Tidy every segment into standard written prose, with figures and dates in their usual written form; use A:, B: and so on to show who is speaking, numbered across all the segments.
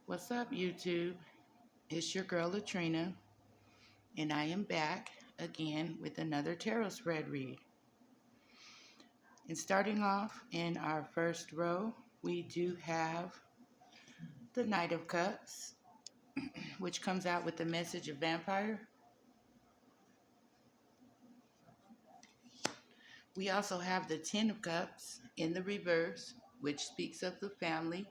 A: What's up, YouTube? It's your girl Latrina, and I am back again with another tarot spread read. And starting off in our first row, we do have the Knight of Cups, which comes out with the message of vampire. We also have the Ten of Cups in the reverse, which speaks of the family.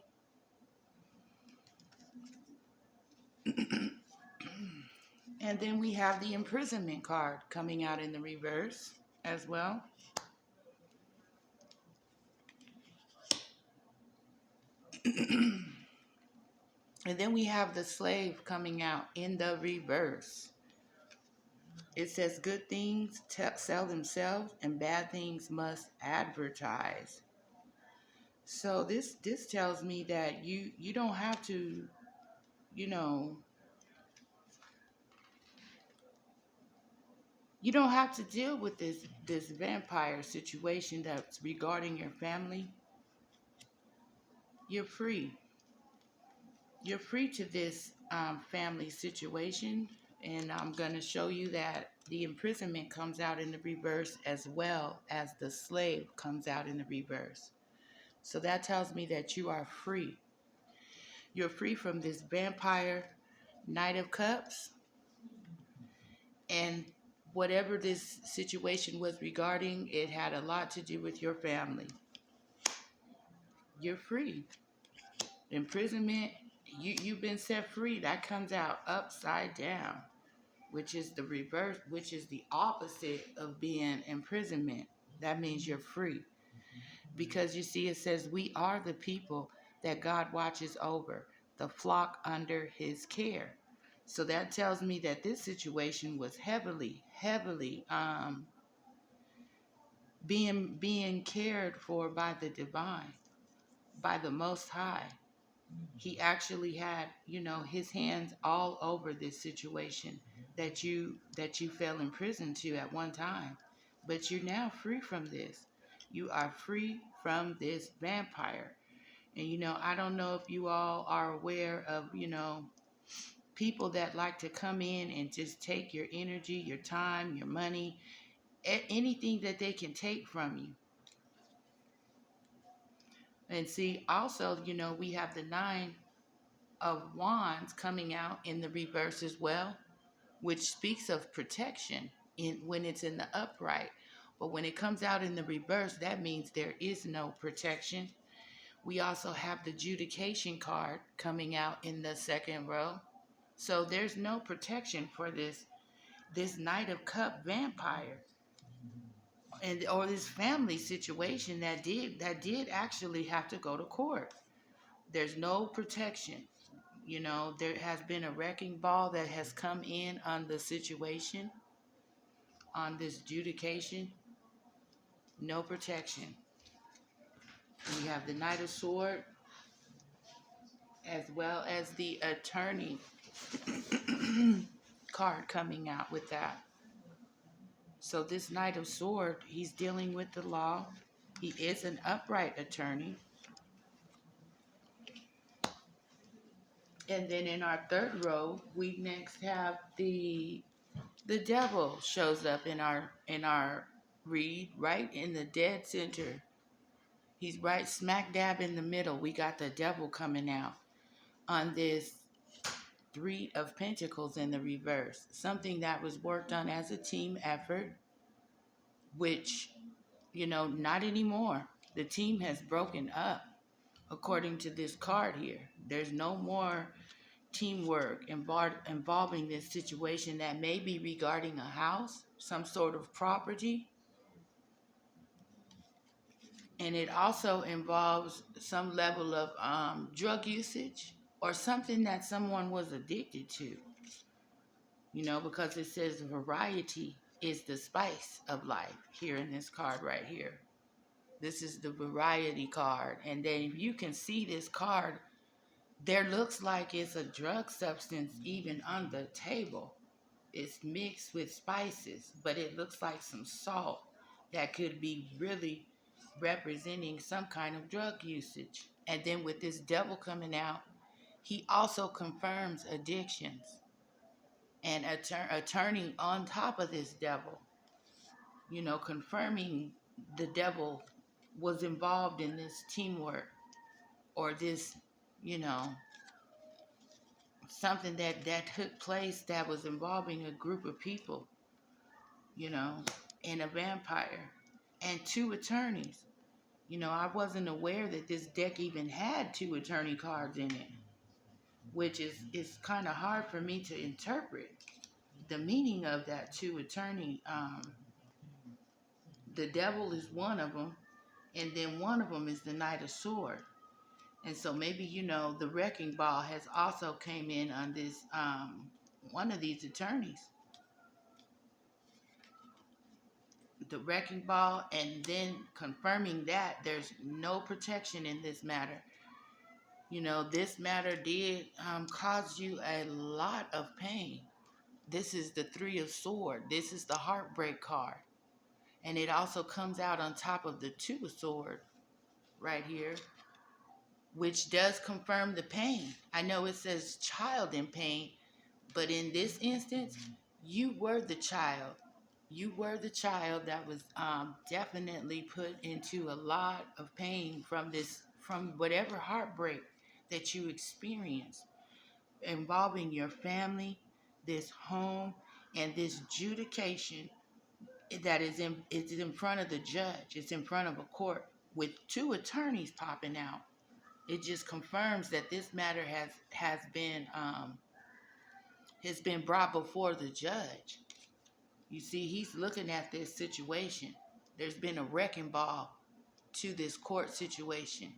A: And then we have the Imprisonment card coming out in the reverse as well. And then we have the Slave coming out in the reverse. It says good things sell themselves and bad things must advertise. So this tells me that you don't have to, you know, you don't have to deal with this vampire situation that's regarding your family. You're free. You're free to this family situation, and I'm going to show you that the Imprisonment comes out in the reverse as well as the Slave comes out in the reverse. So that tells me that you are free. You're free from this vampire Knight of Cups, and whatever this situation was regarding, it had a lot to do with your family. You're free. Imprisonment, you've been set free. That comes out upside down, which is the reverse, which is the opposite of being imprisonment. That means you're free. Because you see, it says, we are the people that God watches over, the flock under his care. So that tells me that this situation was heavily being cared for by the divine, by the Most High. He actually had, his hands all over this situation that you fell in prison to at one time. But you're now free from this. You are free from this vampire. And I don't know if you all are aware of, people that like to come in and just take your energy, your time, your money, anything that they can take from you. And see, also, we have the Nine of Wands coming out in the reverse as well, which speaks of protection when it's in the upright. But when it comes out in the reverse, that means there is no protection. We also have the Judication card coming out in the second row. So there's no protection for this Knight of Cup vampire, or this family situation that did actually have to go to court. There's no protection. There has been a wrecking ball that has come in on the situation, on this Judication. No protection. We have the Knight of Swords, as well as the Attorney card coming out with that. So this Knight of Swords, he's dealing with the law. He is an upright attorney. And then in our third row, we next have the Devil shows up in our read, right in the dead center. He's right smack dab in the middle. We got the Devil coming out on this Three of Pentacles in the reverse. Something that was worked on as a team effort, which, not anymore. The team has broken up, according to this card here. There's no more teamwork involving this situation that may be regarding a house, some sort of property. And it also involves some level of drug usage or something that someone was addicted to. Because it says variety is the spice of life here in this card right here. This is the variety card. And then if you can see this card, there looks like it's a drug substance even on the table. It's mixed with spices, but it looks like some salt that could be really representing some kind of drug usage. And then with this Devil coming out, He also confirms addictions and turning on top of this devil, confirming the devil was involved in this teamwork or this, you know, something that took place that was involving a group of people, you know, and a vampire and two attorneys. I wasn't aware that this deck even had two attorney cards in it, which is kind of hard for me to interpret the meaning of that two attorney. The devil is one of them, and then one of them is the Knight of Sword. And so maybe, the wrecking ball has also came in on this, one of these attorneys. The wrecking ball, and then confirming that there's no protection in this matter. This matter did cause you a lot of pain. This is the Three of Swords. This is the heartbreak card. And it also comes out on top of the Two of Swords right here, which does confirm the pain. I know it says child in pain, but in this instance, you were the child. You were the child that was definitely put into a lot of pain from whatever heartbreak that you experienced involving your family, this home, and this adjudication that is in front of the judge. It's in front of a court with two attorneys popping out. It just confirms that this matter has been brought before the judge. You see, he's looking at this situation. There's been a wrecking ball to this court situation.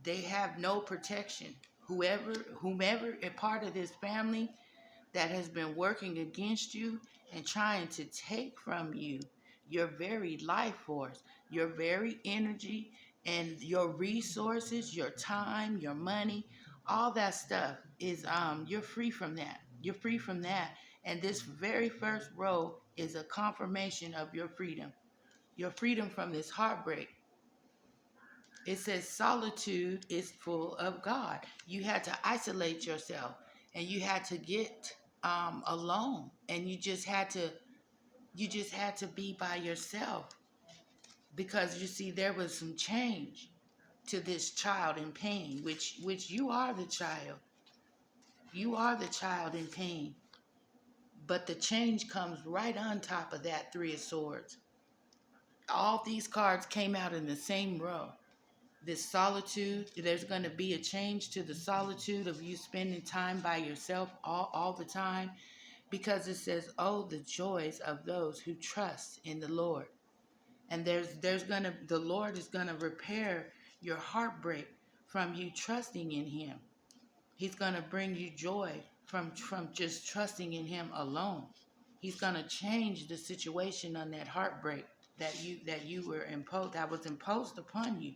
A: They have no protection. Whomever a part of this family that has been working against you and trying to take from you your very life force, your very energy, and your resources, your time, your money, all that stuff is you're free from that. You're free from that. And this very first row is a confirmation of your freedom. Your freedom from this heartbreak. It says solitude is full of God. You had to isolate yourself, and you had to get alone, and you just had to be by yourself, because you see there was some change to this child in pain, which you are the child. You are the child in pain. But the change comes right on top of that Three of Swords. All these cards came out in the same row. This solitude, there's going to be a change to the solitude of you spending time by yourself all the time, because it says, oh, the joys of those who trust in the Lord. And the Lord is going to repair your heartbreak from you trusting in him. He's going to bring you joy from just trusting in him alone. He's going to change the situation on that heartbreak that was imposed upon you.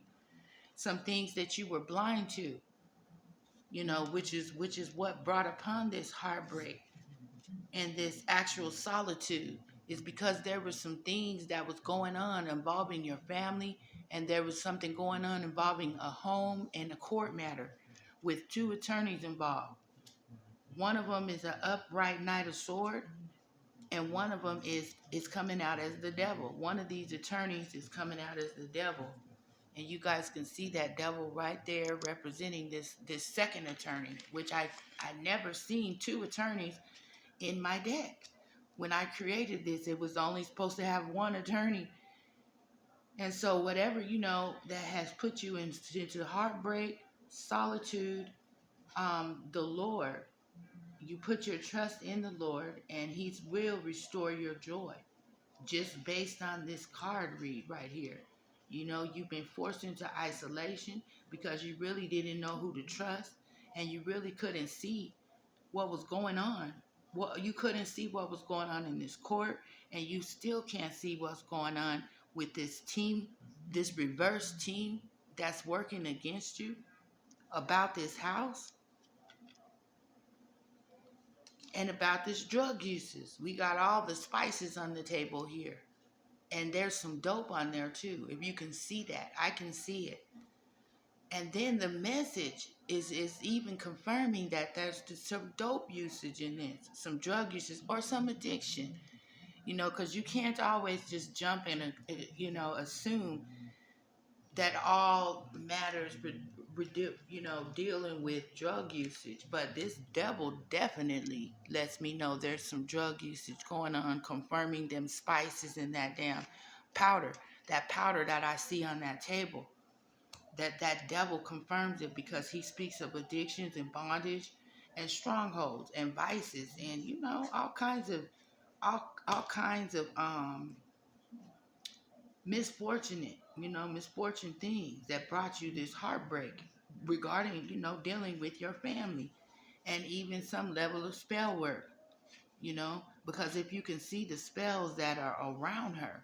A: Some things that you were blind to, which is what brought upon this heartbreak and this actual solitude, is because there were some things that was going on involving your family, and there was something going on involving a home and a court matter with two attorneys involved. One of them is an upright Knight of Sword, and one of them is coming out as the devil. One of these attorneys is coming out as the devil. And you guys can see that devil right there representing this second attorney, which I never seen two attorneys in my deck. When I created this, it was only supposed to have one attorney. And so whatever, that has put you into heartbreak, solitude, the Lord, you put your trust in the Lord, and he will restore your joy, just based on this card read right here. You've been forced into isolation because you really didn't know who to trust, and you really couldn't see what was going on. Well, you couldn't see what was going on in this court, and you still can't see what's going on with this team, this reverse team that's working against you about this house and about this drug uses. We got all the spices on the table here. And there's some dope on there too. If you can see that, I can see it. And then the message is even confirming that there's some dope usage in this, some drug usage, or some addiction. Because you can't always just jump in and assume that all matters, dealing with drug usage. But this devil definitely lets me know there's some drug usage going on, confirming them spices in that damn powder, that powder that I see on that table. That devil confirms it because he speaks of addictions and bondage and strongholds and vices and all kinds of misfortune things that brought you this heartbreak regarding, dealing with your family, and even some level of spell work, because if you can see the spells that are around her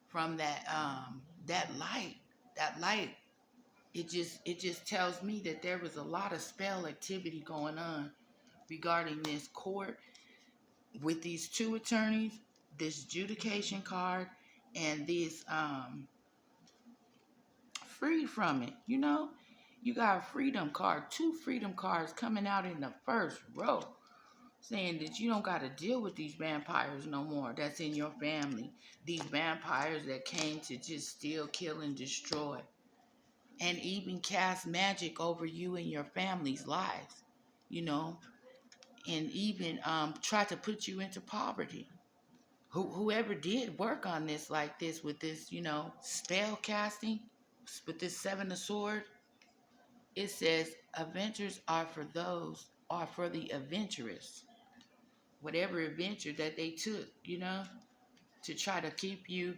A: from that light, it just tells me that there was a lot of spell activity going on regarding this court with these two attorneys, this adjudication card, and this free from it. You got a freedom card, two freedom cards coming out in the first row, saying that you don't got to deal with these vampires no more that's in your family. These vampires that came to just steal, kill, and destroy, and even cast magic over you and your family's lives, you know, and even try to put you into poverty. Whoever did work on this like this with this, spell casting, with this seven of swords, it says adventures are for the adventurous. Whatever adventure that they took, to try to keep you.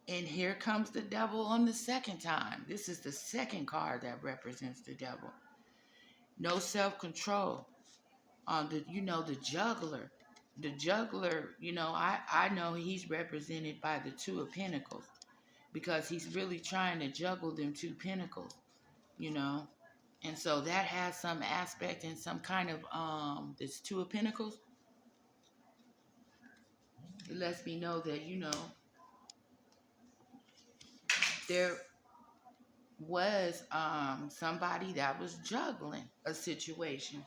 A: And here comes the devil on the second time. This is the second card that represents the devil. No self-control. The juggler. The juggler, I know he's represented by the Two of Pentacles because he's really trying to juggle them two pentacles, you know. And so that has some aspect and some kind of this Two of Pentacles. It lets me know that, there was somebody that was juggling a situation.